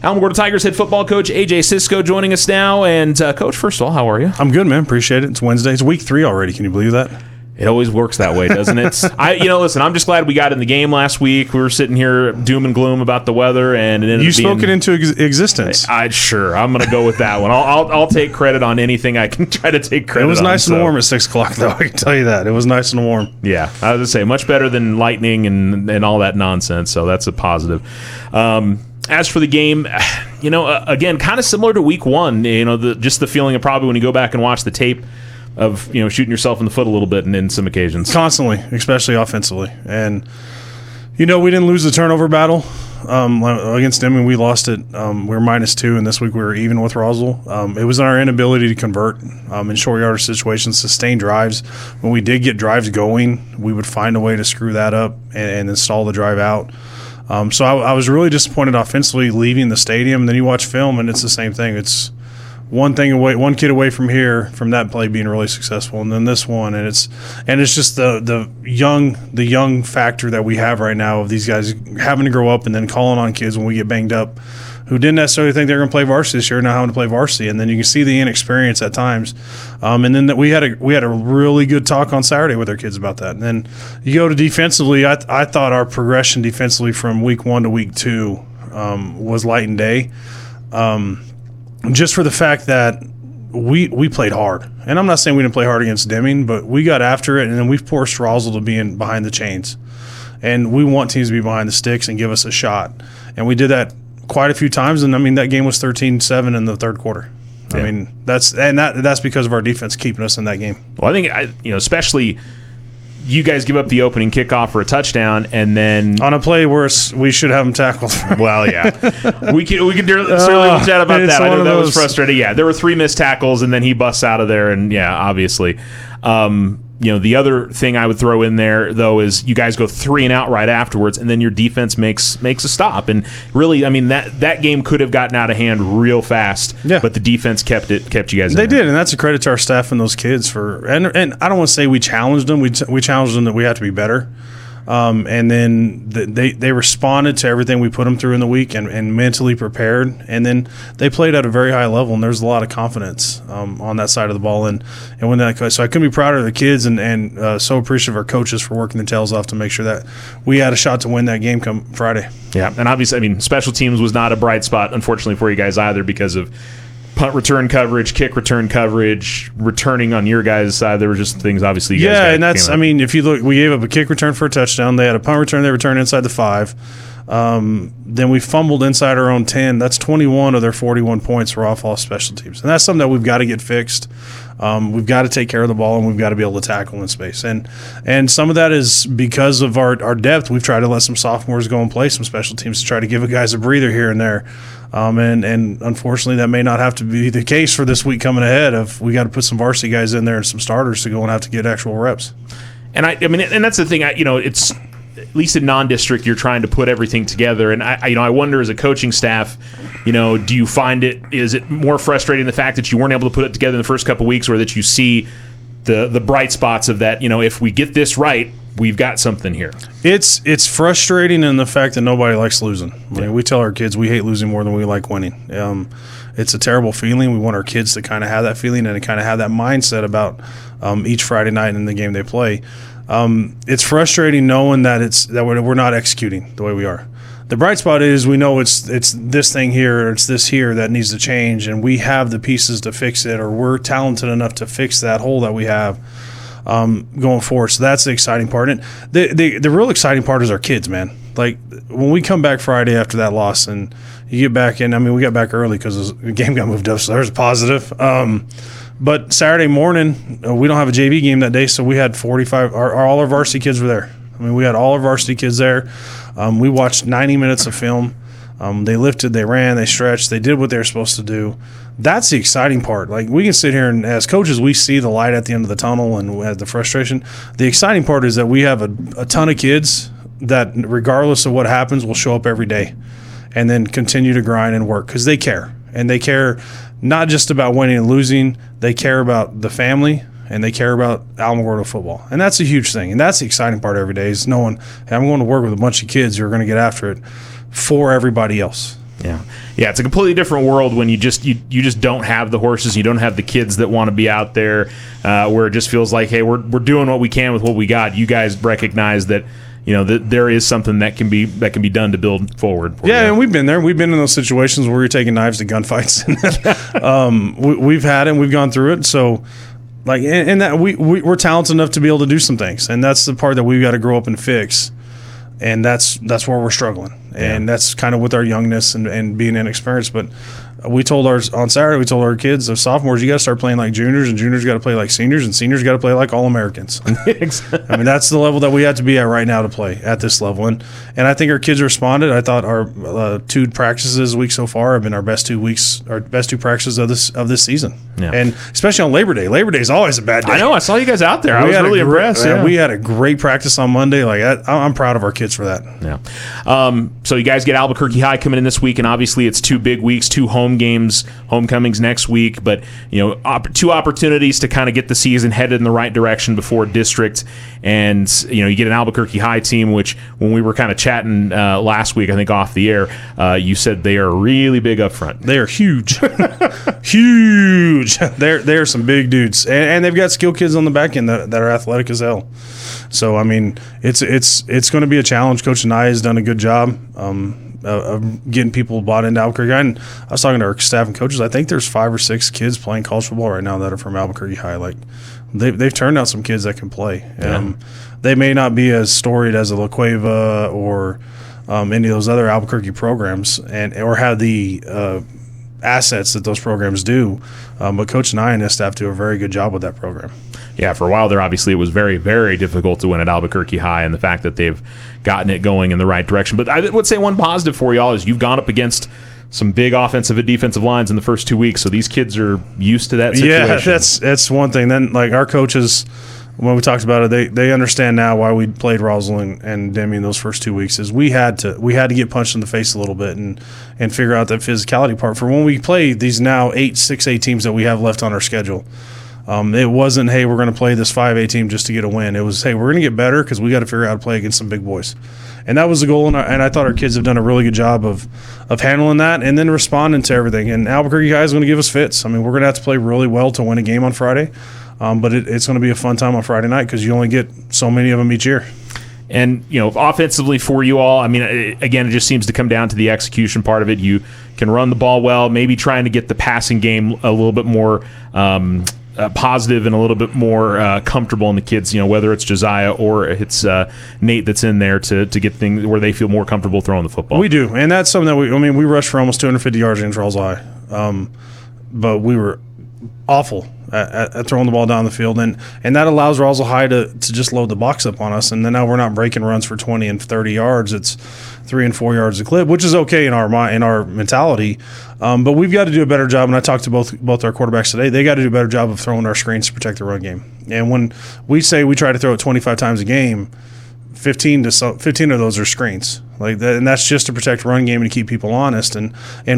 Alamogordo Tigers head football coach A.J. Cisco joining us now. And, Coach, first of all, how are you? I'm good, man. Appreciate it. It's Wednesday. It's week 3 already. Can you believe that? It always works that way, doesn't it? Listen, I'm just glad we got in the game last week. We were sitting here doom and gloom about the weather, and it ended you up being, spoke it into existence. Sure. I'm going to go with that one. I'll take credit on anything I can try to take credit on. It was nice and warm at 6 o'clock, though. I can tell you that. It was nice and warm. Yeah, I was going to say, much better than lightning and all that nonsense, so that's a positive. As for the game, again, kind of similar to week 1, just the feeling of probably when you go back and watch the tape of shooting yourself in the foot a little bit in some occasions. Constantly, especially offensively. And, we didn't lose the turnover battle against them, and we lost it. We were -2, and this week we were even with Roswell. It was our inability to convert in short yardage situations, sustain drives. When we did get drives going, we would find a way to screw that up and install the drive out. So I was really disappointed offensively leaving the stadium. And then you watch film, and it's the same thing. It's one kid away from that play being really successful, and then this one, and it's just the young factor that we have right now of these guys having to grow up and then calling on kids when we get banged up who didn't necessarily think they were going to play varsity this year, now having to play varsity, and then you can see the inexperience at times. And then we had a really good talk on Saturday with our kids about that. And then you go to defensively. I thought our progression defensively from week 1 to week 2 was light and day. Just for the fact that we played hard. And I'm not saying we didn't play hard against Deming, but we got after it, and then we forced Roswell to be behind the chains. And we want teams to be behind the sticks and give us a shot. And we did that quite a few times, and, that game was 13-7 in the third quarter. Yeah. That's because of our defense keeping us in that game. Well, I think, especially – you guys give up the opening kickoff for a touchdown, and then on a play where we should have them tackled. Well, yeah, we could certainly chat about that. I know that was frustrating. Yeah, there were 3 missed tackles, and then he busts out of there, and yeah, obviously. The other thing I would throw in there, though, is you guys go 3 and out right afterwards, and then your defense makes a stop. And really, that game could have gotten out of hand real fast, but the defense kept you guys in They there. did, and that's a credit to our staff and those kids. And I don't want to say we challenged them. We challenged them that we have to be better. And then they responded to everything we put them through in the week and mentally prepared. And then they played at a very high level, and there's a lot of confidence on that side of the ball. And when so I couldn't be prouder of the kids and so appreciative of our coaches for working their tails off to make sure that we had a shot to win that game come Friday. Yeah, and obviously, special teams was not a bright spot, unfortunately, for you guys either because of punt return coverage, kick return coverage, returning on your guys' side. There were just things, obviously, you guys and that's, if you look, we gave up a kick return for a touchdown. They had a punt return, they returned inside the 5. Then we fumbled inside our own 10. That's 21 of their 41 points were off all special teams. And that's something that we've got to get fixed. We've got to take care of the ball, and we've got to be able to tackle in space. And some of that is because of our depth. We've tried to let some sophomores go and play some special teams to try to give guys a breather here and there. And unfortunately, that may not have to be the case for this week coming ahead. We got to put some varsity guys in there and some starters to go and have to get actual reps. And and that's the thing. It's at least in non-district, you're trying to put everything together. And I wonder, as a coaching staff, do you find is it more frustrating the fact that you weren't able to put it together in the first couple of weeks, or that you see the bright spots of that? If we get this right, we've got something here. It's frustrating in the fact that nobody likes losing. We tell our kids we hate losing more than we like winning. It's a terrible feeling. We want our kids to kind of have that feeling and to kind of have that mindset about each Friday night in the game they play. It's frustrating knowing that we're not executing the way we are. The bright spot is we know it's this thing here, or it's this here that needs to change, and we have the pieces to fix it, or we're talented enough to fix that hole that we have. Going forward. So that's the exciting part. And the real exciting part is our kids, man. Like, when we come back Friday after that loss and you get back in, we got back early because the game got moved up, so there's a positive. But Saturday morning, we don't have a JV game that day, so we had 45 – all our varsity kids were there. We had all our varsity kids there. We watched 90 minutes of film. They lifted, they ran, they stretched, they did what they were supposed to do. That's the exciting part. Like, we can sit here and as coaches, we see the light at the end of the tunnel and we have the frustration. The exciting part is that we have a ton of kids that, regardless of what happens, will show up every day and then continue to grind and work because they care. And they care not just about winning and losing. They care about the family and they care about Alamogordo football. And that's a huge thing. And that's the exciting part every day is knowing, hey, I'm going to work with a bunch of kids who are going to get after it for everybody else. Yeah, it's a completely different world when you just don't have the horses, you don't have the kids that want to be out there, where it just feels like, hey, we're doing what we can with what we got. You guys recognize that, that there is something that can be done to build forward. And we've been there. We've been in those situations where you're taking knives to gunfights. We've had it. And we've gone through it. So, and that we're talented enough to be able to do some things, and that's the part that we've got to grow up and fix. And that's where we're struggling, and that's kind of with our youngness and being inexperienced. But on Saturday, we told our kids, the sophomores, you got to start playing like juniors, and juniors got to play like seniors, and seniors got to play like All-Americans. I mean, that's the level that we have to be at right now to play at this level. And I think our kids responded. I thought our 2 practices this week so far have been our best 2 weeks, our best 2 practices of this season. Yeah. And especially on Labor Day. Labor Day is always a bad day. I know. I saw you guys out there. I was really impressed. We had a great practice on Monday. I'm proud of our kids for that. Yeah. So you guys get Albuquerque High coming in this week, and obviously it's 2 big weeks, 2 home games, homecomings next week, but 2 opportunities to kind of get the season headed in the right direction before district. And you get an Albuquerque High team, which when we were kind of chatting last week, I think off the air, you said they are really big up front. They are huge. Huge. They're some big dudes, and they've got skilled kids on the back end that are athletic as hell. So I mean, it's going to be a challenge. Coach Anaya has done a good job of getting people bought into Albuquerque High. And I was talking to our staff and coaches. I think there's 5 or 6 kids playing college football right now that are from Albuquerque High. They've turned out some kids that can play. They may not be as storied as a La Cueva or any of those other Albuquerque programs, or have the assets that those programs do. But Coach Anaya and his staff do a very good job with that program. Yeah, for a while there, obviously, it was very, very difficult to win at Albuquerque High, and the fact that they've gotten it going in the right direction. But I would say one positive for y'all is you've gone up against some big offensive and defensive lines in the first 2 weeks, so these kids are used to that situation. Yeah, that's one thing. Then, our coaches, when we talked about it, they understand now why we played Roswell and Demi in those first 2 weeks. Is we had to get punched in the face a little bit and figure out that physicality part for when we play these now 6A teams that we have left on our schedule. It wasn't, hey, we're going to play this 5A team just to get a win. It was, hey, we're going to get better because we got to figure out how to play against some big boys. And that was the goal, and I thought our kids have done a really good job of handling that and then responding to everything. And Albuquerque High is going to give us fits. I mean, we're going to have to play really well to win a game on Friday, but it's going to be a fun time on Friday night because you only get so many of them each year. And, offensively for you all, I mean, again, it just seems to come down to the execution part of it. You can run the ball well, maybe trying to get the passing game a little bit more positive and a little bit more comfortable in the kids, whether it's Josiah or it's Nate that's in there to get things where they feel more comfortable throwing the football. We do, and that's something that we rushed for almost 250 yards against Roswell High, but we were awful at throwing the ball down the field, and that allows Roswell High to just load the box up on us, and then now we're not breaking runs for 20 and 30 yards. It's 3 and 4 yards a clip, which is okay in our mentality. But we've got to do a better job, and I talked to both our quarterbacks today. They got to do a better job of throwing our screens to protect the run game. And when we say we try to throw it 25 times a game, 15 of those are screens, like that, and that's just to protect the run game and to keep people honest. And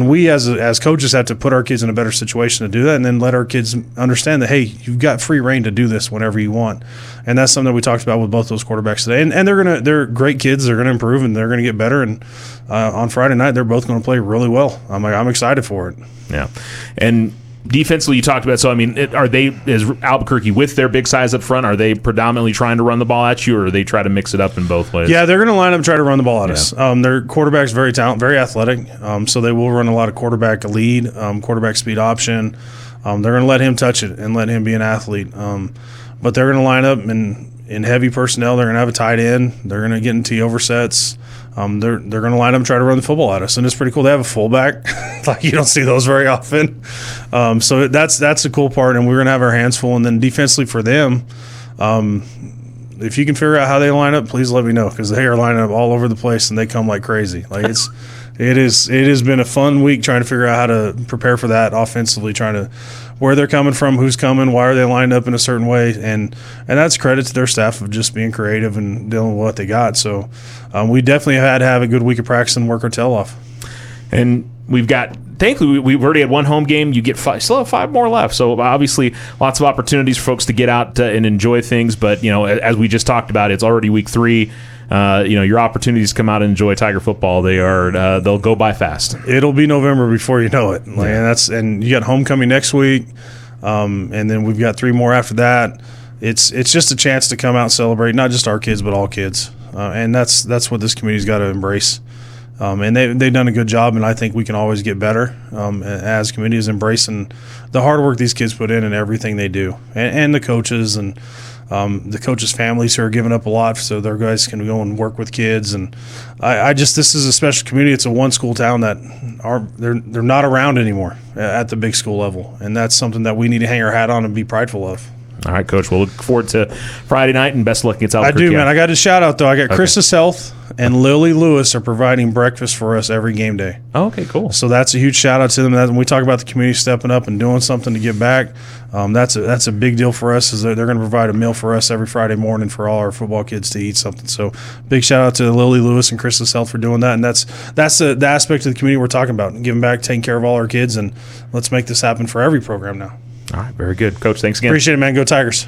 we as coaches have to put our kids in a better situation to do that, and then let our kids understand that, hey, you've got free reign to do this whenever you want. And that's something that we talked about with both those quarterbacks today. And they're great kids. They're gonna improve and they're gonna get better. And on Friday night, they're both gonna play really well. I'm excited for it. Yeah, and defensively, you talked about. So, I mean, is Albuquerque with their big size up front? Are they predominantly trying to run the ball at you, or do they try to mix it up in both ways? Yeah, they're going to line up and try to run the ball at us. Their quarterback's very talented, very athletic. So they will run a lot of quarterback lead, quarterback speed option. They're going to let him touch it and let him be an athlete. But they're going to line up in heavy personnel. They're going to have a tight end. They're going to get into oversets. They're going to line up and try to run the football at us, and it's pretty cool. They have a fullback, like you don't see those very often. So that's the cool part, and we're going to have our hands full. And then defensively for them, if you can figure out how they line up, please let me know, because they are lining up all over the place and they come like crazy. Like it has been a fun week trying to figure out how to prepare for that offensively, trying to where they're coming from, who's coming, why are they lined up in a certain way, and that's credit to their staff of just being creative and dealing with what they got. So we definitely had to have a good week of practice and work our tail off. And thankfully, we've already had one home game. You get still have 5 more left. So obviously, lots of opportunities for folks to get out and enjoy things. But as we just talked about, it's already week 3. your opportunities to come out and enjoy Tiger football, they'll go by fast. It'll be November before you know it. And you got homecoming next week, and then we've got 3 more after that. It's just a chance to come out and celebrate, not just our kids, but all kids. And that's what this community's got to embrace. And they've done a good job, and I think we can always get better as communities embracing the hard work these kids put in everything they do, and the coaches and the coaches' families who are giving up a lot so their guys can go and work with kids. And this is a special community. It's a one-school town that they're not around anymore at the big school level, and that's something that we need to hang our hat on and be prideful of. All right, Coach. We'll look forward to Friday night, and best of luck against Albuquerque. I do, man. I got a shout-out, though. I got Chris's Health and Lily Lewis are providing breakfast for us every game day. Oh, okay, cool. So that's a huge shout-out to them. When we talk about the community stepping up and doing something to give back, that's a big deal for us. Is that they're going to provide a meal for us every Friday morning for all our football kids to eat something. So big shout-out to Lily Lewis and Chris's Health for doing that. And that's the aspect of the community we're talking about, giving back, taking care of all our kids, and let's make this happen for every program now. All right, very good. Coach, thanks again. Appreciate it, man. Go Tigers.